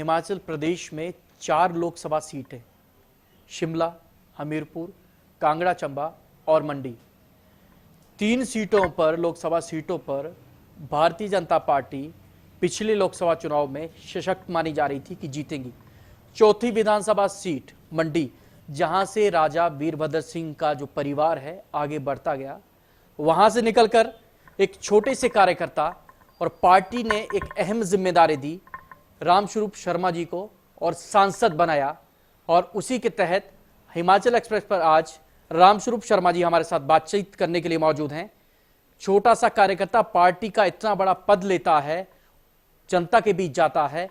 हिमाचल प्रदेश में 4 लोकसभा सीटें, शिमला, हमीरपुर, कांगड़ा, चंबा और मंडी। 3 सीटों पर, लोकसभा सीटों पर भारतीय जनता पार्टी पिछले लोकसभा चुनाव में सशक्त मानी जा रही थी कि जीतेंगी। चौथी विधानसभा सीट मंडी, जहां से राजा वीरभद्र सिंह का जो परिवार है आगे बढ़ता गया, वहां से निकलकर एक छोटे से कार्यकर्ता और पार्टी ने एक अहम जिम्मेदारी दी, रामस्वरूप शर्मा जी को, और सांसद बनाया। और उसी के तहत हिमाचल एक्सप्रेस पर आज रामस्वरूप शर्मा जी हमारे साथ बातचीत करने के लिए मौजूद हैं। छोटा सा कार्यकर्ता पार्टी का इतना बड़ा पद लेता है, जनता के बीच जाता है,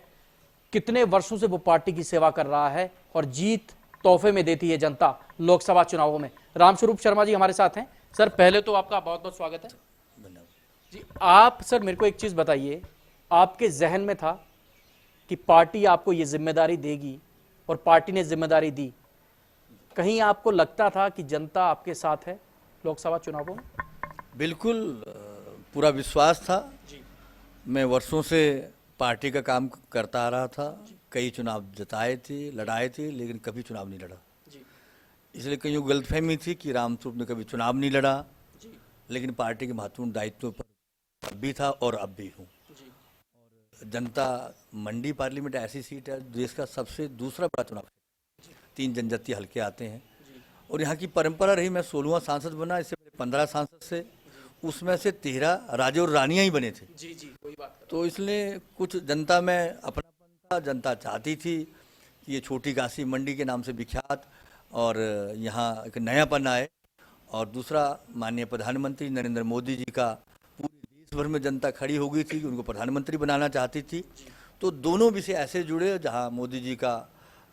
कितने वर्षों से वो पार्टी की सेवा कर रहा है और जीत तोहफे में देती है जनता लोकसभा चुनावों में। रामस्वरूप शर्मा जी हमारे साथ हैं। सर, पहले तो आपका बहुत बहुत स्वागत है। धन्यवाद जी, आप सर मेरे को एक चीज बताइए, आपके जहन में था कि पार्टी आपको ये जिम्मेदारी देगी और पार्टी ने जिम्मेदारी दी, कहीं आपको लगता था कि जनता आपके साथ है लोकसभा चुनावों में? बिल्कुल, पूरा विश्वास था जी। मैं वर्षों से पार्टी का काम करता आ रहा था। कई चुनाव जिताए थे, लड़ाए थे, लेकिन कभी चुनाव नहीं लड़ा। जी। इसलिए कहीं यूँ गलतफहमी थी कि रामस्वरूप ने कभी चुनाव नहीं लड़ा, जी। लेकिन पार्टी के महत्वपूर्ण दायित्वों पर अब भी था और अब भी हूँ। जी। जनता मंडी पार्लियामेंट ऐसी सीट है देश का सबसे दूसरा बड़ा चुनाव है। 3 जनजातीय हल्के आते हैं और यहाँ की परंपरा रही। मैं 16वां सांसद बना, इससे पहले 15 सांसद से, उसमें से 13 राजे और रानियां ही बने थे। जी जी, वही बात। तो इसलिए कुछ जनता में अपनापन था। जनता चाहती थी कि ये छोटी काशी मंडी के नाम से विख्यात और यहाँ एक नयापन आए। और दूसरा, माननीय प्रधानमंत्री नरेंद्र मोदी जी का पूरे देश भर में जनता खड़ी हो गई थी कि उनको प्रधानमंत्री बनाना चाहती थी। तो दोनों विषय ऐसे जुड़े जहाँ मोदी जी का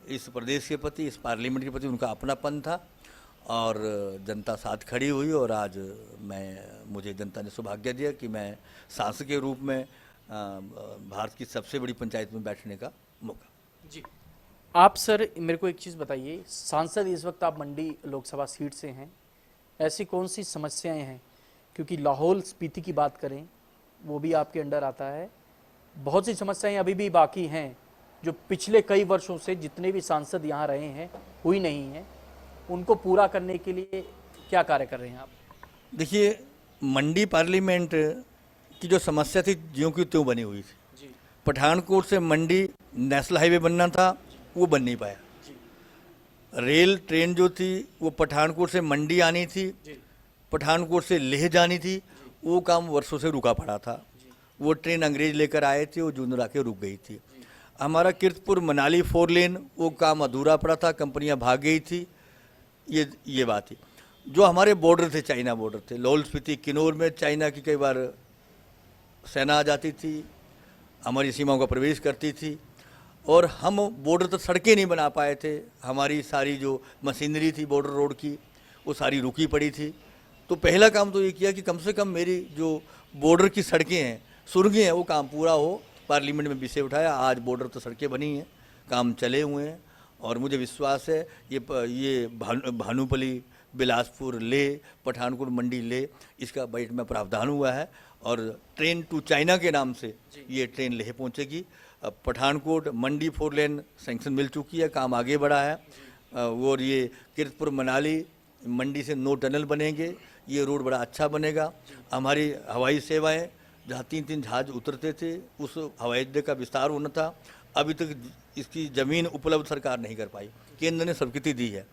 इस प्रदेश के प्रति, इस पार्लियामेंट के प्रति उनका अपनापन था और जनता साथ खड़ी हुई। और आज मुझे जनता ने सौभाग्य दिया कि मैं सांसद के रूप में भारत की सबसे बड़ी पंचायत में बैठने का मौका। जी, आप सर मेरे को एक चीज़ बताइए, सांसद इस वक्त आप मंडी लोकसभा सीट से हैं, ऐसी कौन सी समस्याएं हैं? क्योंकि लाहौल स्पीति की बात करें, वो भी आपके अंडर आता है। बहुत सी समस्याएं अभी भी बाकी हैं जो पिछले कई वर्षों से जितने भी सांसद यहाँ रहे हैं हुई नहीं हैं, उनको पूरा करने के लिए क्या कार्य कर रहे हैं आप? देखिए, मंडी पार्लियामेंट की जो समस्या थी ज्यों की त्यों बनी हुई थी। जी। पठानकोट से मंडी नेशनल हाईवे बनना था, वो बन नहीं पाया। जी। रेल ट्रेन जो थी वो पठानकोट से मंडी आनी थी, जी। पठानकोट से लेह जानी थी, वो काम वर्षों से रुका पड़ा था। वो ट्रेन अंग्रेज लेकर आए थे, वो जून आके रुक गई थी। हमारा कीर्तपुर मनाली 4 लेन, वो काम अधूरा पड़ा था, कंपनियां भाग गई थी। ये बात थी। जो हमारे बॉर्डर थे, चाइना बॉर्डर थे, लाहौल स्पीति किन्नौर में चाइना की कई बार सेना आ जाती थी, हमारी सीमाओं का प्रवेश करती थी और हम बॉर्डर तक सड़कें नहीं बना पाए थे। हमारी सारी जो मशीनरी थी बॉर्डर रोड की, वो सारी रुकी पड़ी थी। तो पहला काम तो ये किया कि कम से कम मेरी जो बॉर्डर की सड़कें हैं, सुरंगें हैं, वो काम पूरा हो। पार्लियामेंट में विषय उठाया, आज बॉर्डर तो सड़कें बनी हैं, काम चले हुए हैं और मुझे विश्वास है ये भानुपली, बिलासपुर, ले, पठानकोट, मंडी, ले, इसका बजट में प्रावधान हुआ है और ट्रेन टू चाइना के नाम से ये ट्रेन लेह पहुंचेगी। पठानकोट मंडी 4 लेन सैंक्शन मिल चुकी है, काम आगे बढ़ा है। और ये कीर्तपुर मनाली मंडी से 9 टनल बनेंगे, ये रोड बड़ा अच्छा बनेगा। हमारी हवाई सेवाएं, जहाँ 3-3 जहाज उतरते थे, उस हवाई अड्डे का विस्तार होना था। अभी तक इसकी ज़मीन उपलब्ध सरकार नहीं कर पाई, केंद्र ने स्वीकृति दी है।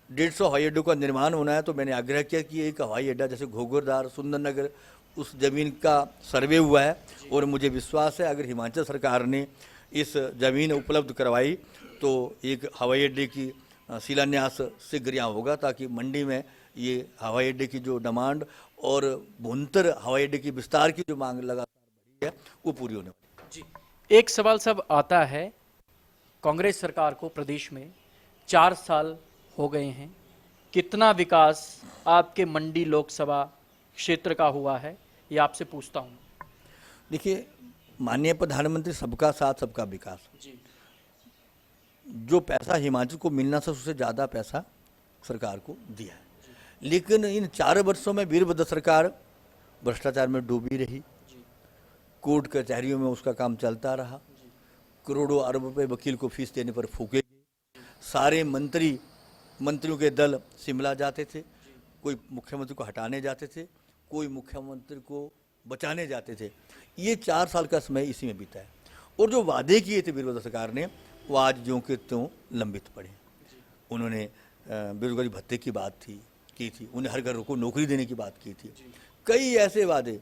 150 हवाई अड्डों का निर्माण होना है। तो मैंने आग्रह किया कि एक हवाई अड्डा जैसे घोघरदार, सुंदरनगर, उस ज़मीन का सर्वे हुआ है और मुझे विश्वास है अगर हिमाचल सरकार ने इस ज़मीन उपलब्ध करवाई तो एक हवाई अड्डे की शिलान्यास शीघ्र यहाँ होगा, ताकि मंडी में ये हवाई अड्डे की जो डिमांड और भुंतर हवाई अड्डे की विस्तार की जो मांग लगातार बढ़ी है, वो पूरी होने वाली है। जी, एक सवाल सब आता है, कांग्रेस सरकार को प्रदेश में 4 साल हो गए हैं, कितना विकास आपके मंडी लोकसभा क्षेत्र का हुआ है, ये आपसे पूछता हूँ। देखिए, माननीय प्रधानमंत्री सबका साथ सबका विकास, जी। जो पैसा हिमाचल को मिलना था उससे ज़्यादा पैसा सरकार को दिया है। लेकिन इन 4 वर्षों में वीरभद्र सरकार भ्रष्टाचार में डूबी रही, कोर्ट कचहरियों में उसका काम चलता रहा, करोड़ों अरब रुपए वकील को फीस देने पर फूके। सारे मंत्रियों के दल शिमला जाते थे, कोई मुख्यमंत्री को हटाने जाते थे, कोई मुख्यमंत्री को बचाने जाते थे। ये 4 साल का समय इसी में बीता है। और जो वादे किए थे वीरभद्र सरकार ने वो आज ज्यों के त्यों लंबित पड़े। उन्होंने बेरोजगारी भत्ते की बात की थी, उन्हें हर घर को नौकरी देने की बात की थी। कई ऐसे वादे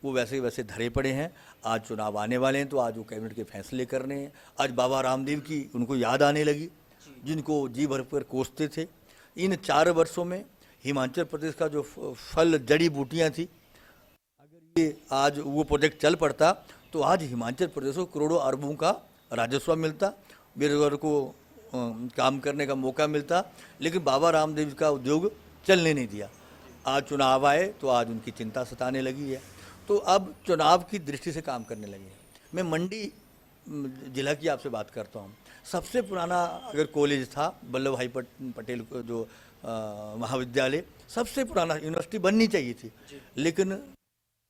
वो वैसे वैसे धरे पड़े हैं। आज चुनाव आने वाले हैं तो आज वो कैबिनेट के फैसले करने हैं। आज बाबा रामदेव की उनको याद आने लगी, जिनको जी भर पर कोसते थे। इन 4 वर्षों में हिमाचल प्रदेश का जो फल जड़ी बूटियाँ थी, अगर ये आज वो प्रोजेक्ट चल पड़ता तो आज हिमाचल प्रदेश को करोड़ों अरबों का राजस्व मिलता, बेरोजगारों को काम करने का मौका मिलता। लेकिन बाबा रामदेव का उद्योग चलने नहीं दिया। आज चुनाव आए तो आज उनकी चिंता सताने लगी है, तो अब चुनाव की दृष्टि से काम करने लगे हैं। मैं मंडी जिला की आपसे बात करता हूँ। सबसे पुराना अगर कॉलेज था वल्लभ भाई पटेल जो महाविद्यालय, सबसे पुराना यूनिवर्सिटी बननी चाहिए थी, लेकिन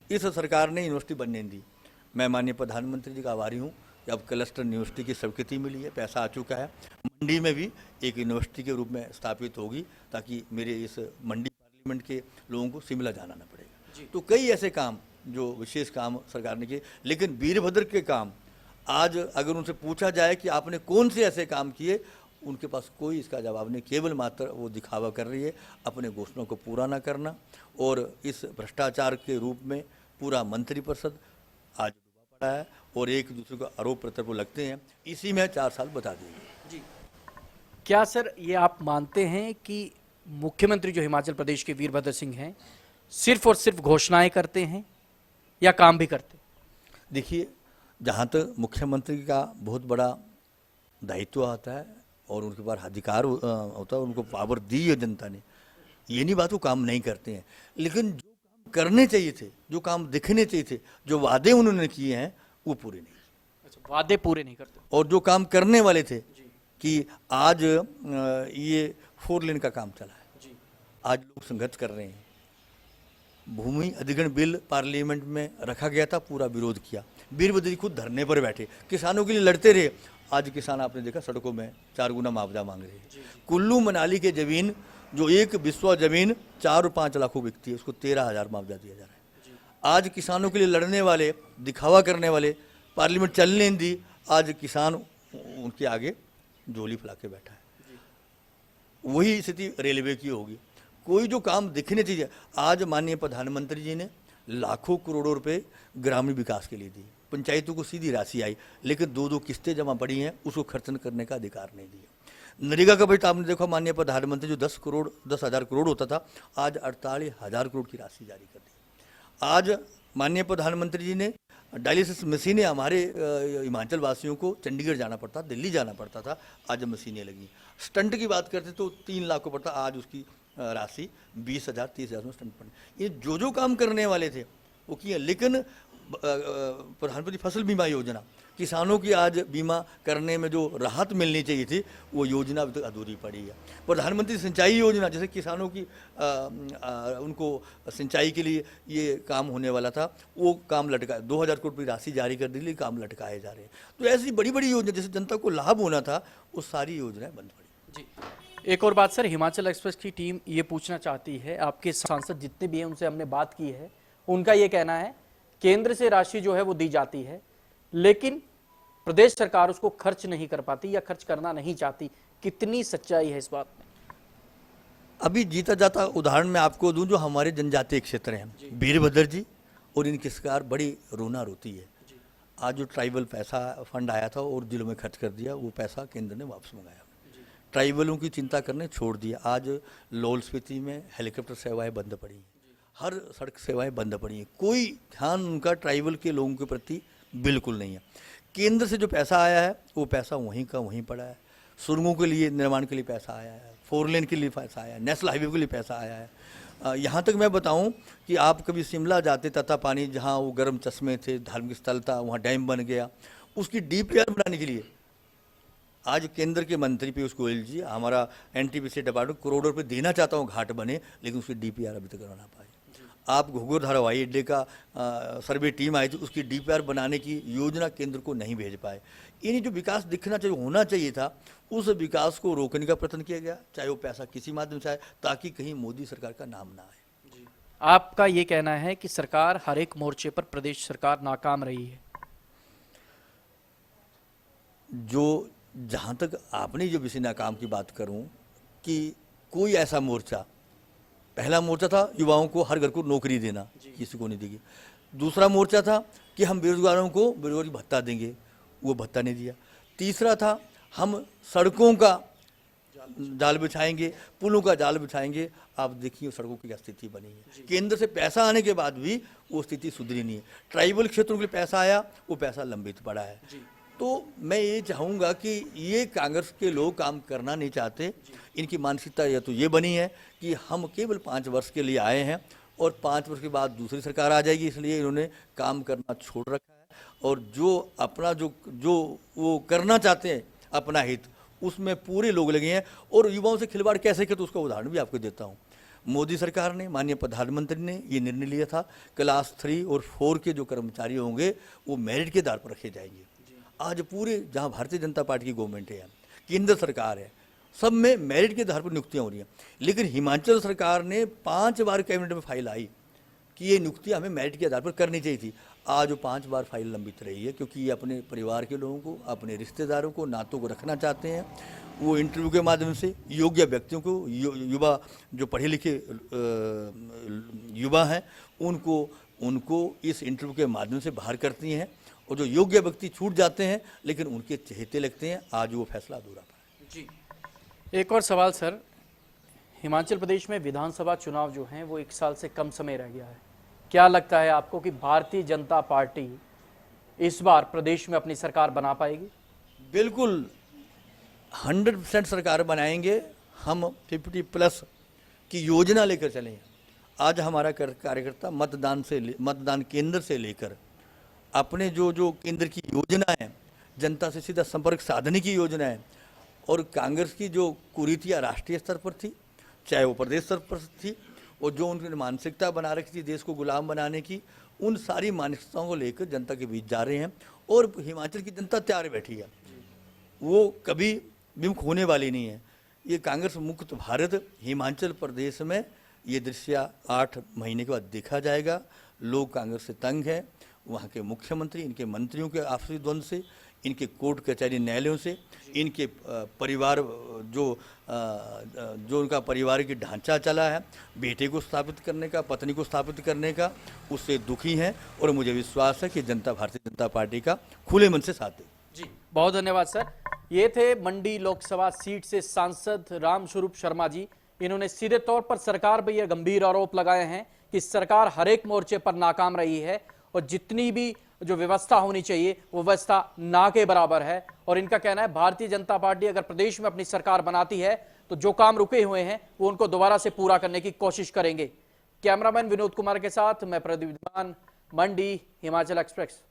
इस सरकार ने यूनिवर्सिटी बनने नहीं दी। मैं माननीय प्रधानमंत्री जी का आभारी हूँ कि अब क्लस्टर यूनिवर्सिटी की स्वीकृति मिली है, पैसा आ चुका है। मंडी में भी एक यूनिवर्सिटी के रूप में स्थापित होगी ताकि मेरे इस मंडी पार्लियामेंट के लोगों को शिमला जाना न पड़ेगा। तो कई ऐसे काम जो विशेष काम सरकार ने किए, लेकिन वीरभद्र के काम आज अगर उनसे पूछा जाए कि आपने कौन से ऐसे काम किए, उनके पास कोई इसका जवाब नहीं। केवल मात्र वो दिखावा कर रही है, अपने घोषणाओं को पूरा ना करना। और इस भ्रष्टाचार के रूप में पूरा मंत्रिपरिषद आज डूबा पड़ा है और एक दूसरे को आरोप प्रत्यारोप लगते हैं। इसी में 4 साल बता दिए जी। क्या सर ये आप मानते हैं कि मुख्यमंत्री जो हिमाचल प्रदेश के वीरभद्र सिंह हैं सिर्फ और सिर्फ घोषणाएं करते हैं या काम भी करते? देखिए, जहाँ तक मुख्यमंत्री का बहुत बड़ा दायित्व आता है और उनके पास अधिकार होता है, उनको पावर दी है जनता ने, ये नहीं बात वो काम नहीं करते हैं। लेकिन जो काम करने चाहिए थे, जो काम दिखने चाहिए थे, जो वादे उन्होंने किए हैं वो पूरे नहीं। अच्छा, वादे पूरे नहीं करते। और जो काम करने वाले थे कि आज ये 4 लेन का काम चला है, आज लोग संघर्ष कर रहे हैं। भूमि अधिग्रहण बिल पार्लियामेंट में रखा गया था, पूरा विरोध किया। वीरभद्र जी खुद धरने पर बैठे, किसानों के लिए लड़ते रहे। आज किसान आपने देखा सड़कों में 4 गुना मुआवजा मांग रहे हैं। कुल्लू मनाली के जमीन जो एक बिस्वा जमीन 4 और 5 लाख को बिकती है, उसको 13,000 मुआवजा दिया जा रहा है। आज किसानों के लिए लड़ने वाले, दिखावा करने वाले पार्लियामेंट चलने नहीं दी, आज किसान उनके आगे झोली फैला के बैठा है। वही स्थिति रेलवे की होगी। कोई जो काम दिखने चाहिए, आज माननीय प्रधानमंत्री जी ने लाखों करोड़ों रुपए ग्रामीण विकास के लिए दी। पंचायतों को सीधी राशि आई, लेकिन 2-2 किस्तें जमा पड़ी हैं, उसको खर्चन करने का अधिकार नहीं दिया। नरेगा का बजट आपने देखा, माननीय प्रधानमंत्री जो 10,000 करोड़ होता था, आज 48,000 करोड़ की राशि जारी कर दी। आज माननीय प्रधानमंत्री जी ने डायलिसिस मशीनें, हमारे हिमाचल वासियों को चंडीगढ़ जाना पड़ता, दिल्ली जाना पड़ता था, आज मशीनें लगी। स्टंट की बात करते तो 3 लाख को पड़ता, आज उसकी राशि 20,000 30,000 में स्टंट पड़े। ये जो काम करने वाले थे वो किए। लेकिन प्रधानमंत्री फसल बीमा योजना, किसानों की आज बीमा करने में जो राहत मिलनी चाहिए थी, वो योजना अभी तक अधूरी पड़ी है। प्रधानमंत्री सिंचाई योजना, जैसे किसानों की उनको सिंचाई के लिए ये काम होने वाला था, वो काम लटका, 2,000 करोड़ की राशि जारी कर दी, लेकिन काम लटकाए जा रहे हैं। तो ऐसी बड़ी बड़ी योजना जैसे जनता को लाभ होना था, वो सारी योजनाएं बंद पड़ी। जी, एक और बात सर, हिमाचल एक्सप्रेस की टीम ये पूछना चाहती है, आपके सांसद जितने भी हैं उनसे हमने बात की है, उनका ये कहना है केंद्र से राशि जो है वो दी जाती है, लेकिन प्रदेश सरकार उसको खर्च नहीं कर पाती या खर्च करना नहीं चाहती। कितनी सच्चाई है इस बात में? अभी जीता जाता उदाहरण मैं आपको दूं, जो हमारे जनजातीय क्षेत्र हैं, वीरभद्र जी और इनकी सरकार बड़ी रोना रोती है। आज जो ट्राइबल पैसा फंड आया था और जिलों में खर्च कर दिया, वो पैसा केंद्र ने वापस मंगाया। ट्राइबलों की चिंता करने छोड़ दिया। आज लाहौल स्पीति में हेलीकॉप्टर सेवाएं बंद पड़ी, हर सड़क सेवाएं बंद पड़ी हैं। कोई ध्यान उनका ट्राइबल के लोगों के प्रति बिल्कुल नहीं है। केंद्र से जो पैसा आया है वो पैसा वहीं का वहीं पड़ा है। सुरंगों के लिए निर्माण के लिए पैसा आया है, 4 लेन के लिए पैसा आया है, नेशनल हाईवे के लिए पैसा आया है। यहाँ तक मैं बताऊँ कि आप कभी शिमला जाते, तथा पानी जहाँ वो गर्म चश्मे थे, धार्मिक स्थल था, वहाँ डैम बन गया, उसकी DPR बनाने के लिए आज केंद्र के मंत्री पीयूष गोयल जी, हमारा NTPC डिपार्टमेंट करोड़ों रुपए देना चाहता हूँ घाट बने, लेकिन उसकी DPR अभी तक बना पाए। आप घुघुरधार हवाई अड्डे का सर्वे टीम आई थी, उसकी डीपीआर बनाने की योजना केंद्र को नहीं भेज पाए। इन्हें जो विकास दिखना चाहिए, होना चाहिए था, उस विकास को रोकने का प्रयत्न किया गया, चाहे वो पैसा किसी माध्यम से आए, ताकि कहीं मोदी सरकार का नाम ना आए। आपका ये कहना है कि सरकार हर एक मोर्चे पर प्रदेश सरकार नाकाम रही है। जो जहाँ तक आपने जो विषय नाकाम की बात करूँ कि कोई ऐसा मोर्चा, पहला मोर्चा था युवाओं को हर घर को नौकरी देना, किसी को नहीं देगी। दूसरा मोर्चा था कि हम बेरोजगारों को बेरोजगारी भत्ता देंगे, वो भत्ता नहीं दिया। तीसरा था हम सड़कों का जाल बिछाएंगे, पुलों का जाल बिछाएंगे। आप देखिए सड़कों की क्या स्थिति बनी है। केंद्र से पैसा आने के बाद भी वो स्थिति सुधरी नहीं है। ट्राइबल क्षेत्रों के लिए पैसा आया, वो पैसा लंबित पड़ा है। तो मैं ये चाहूँगा कि ये कांग्रेस के लोग काम करना नहीं चाहते। इनकी मानसिकता या तो ये बनी है कि हम केवल 5 वर्ष के लिए आए हैं और 5 वर्ष के बाद दूसरी सरकार आ जाएगी, इसलिए इन्होंने काम करना छोड़ रखा है। और जो अपना जो वो करना चाहते हैं अपना हित, उसमें पूरे लोग लगे हैं। और युवाओं से खिलवाड़ कैसे किया, तो उसका उदाहरण भी आपको देता हूँ। मोदी सरकार ने, माननीय प्रधानमंत्री ने ये निर्णय लिया था, क्लास 3 और 4 के जो कर्मचारी होंगे वो मेरिट के आधार पर रखे जाएंगे। आज पूरे जहाँ भारतीय जनता पार्टी की गवर्नमेंट है, केंद्र सरकार है, सब में मेरिट के आधार पर नियुक्तियाँ हो रही हैं। लेकिन हिमाचल सरकार ने 5 बार कैबिनेट में फाइल आई कि ये नियुक्तियाँ हमें मेरिट के आधार पर करनी चाहिए थी। आज वो 5 बार फाइल लंबित रही है, क्योंकि ये अपने परिवार के लोगों को, अपने रिश्तेदारों को, नातों को रखना चाहते हैं। वो इंटरव्यू के माध्यम से योग्य व्यक्तियों को, युवा जो पढ़े लिखे युवा हैं, उनको इस इंटरव्यू के माध्यम से बाहर करती हैं। और जो योग्य व्यक्ति छूट जाते हैं, लेकिन उनके चहेते लगते हैं। आज वो फैसला अधूरा पड़ा। जी, एक और सवाल सर, हिमाचल प्रदेश में विधानसभा चुनाव जो हैं वो 1 साल से कम समय रह गया है। क्या लगता है आपको कि भारतीय जनता पार्टी इस बार प्रदेश में अपनी सरकार बना पाएगी? बिल्कुल 100% सरकार बनाएंगे। हम 50+ की योजना लेकर चले। आज हमारा कार्यकर्ता मतदान केंद्र से लेकर अपने जो केंद्र की योजना है, जनता से सीधा संपर्क साधने की योजना है। और कांग्रेस की जो कुरीतियाँ राष्ट्रीय स्तर पर थी, चाहे वो प्रदेश स्तर पर थी, और जो उन्होंने मानसिकता बना रखी थी देश को गुलाम बनाने की, उन सारी मानसिकताओं को लेकर जनता के बीच जा रहे हैं। और हिमाचल की जनता तैयार बैठी है, वो कभी विमुख होने वाली नहीं है। ये कांग्रेस मुक्त भारत हिमाचल प्रदेश में ये दृश्य 8 महीने के बाद देखा जाएगा। लोग कांग्रेस से तंग हैं, वहाँ के मुख्यमंत्री, इनके मंत्रियों के आपसी द्वंद्व से, इनके कोर्ट कचहरी न्यायालयों से, इनके परिवार जो उनका पारिवारिक ढांचा चला है, बेटे को स्थापित करने का, पत्नी को स्थापित करने का, उससे दुखी हैं। और मुझे विश्वास है कि जनता भारतीय जनता पार्टी का खुले मन से साथ देगी। जी, बहुत धन्यवाद सर। ये थे मंडी लोकसभा सीट से सांसद रामस्वरूप शर्मा जी। इन्होंने सीधे तौर पर सरकार पर यह गंभीर आरोप लगाए हैं कि सरकार हर एक मोर्चे पर नाकाम रही है और जितनी भी जो व्यवस्था होनी चाहिए वो व्यवस्था ना के बराबर है। और इनका कहना है भारतीय जनता पार्टी अगर प्रदेश में अपनी सरकार बनाती है तो जो काम रुके हुए हैं वो उनको दोबारा से पूरा करने की कोशिश करेंगे। कैमरामैन विनोद कुमार के साथ मैं प्रदीप, मंडी, हिमाचल एक्सप्रेस।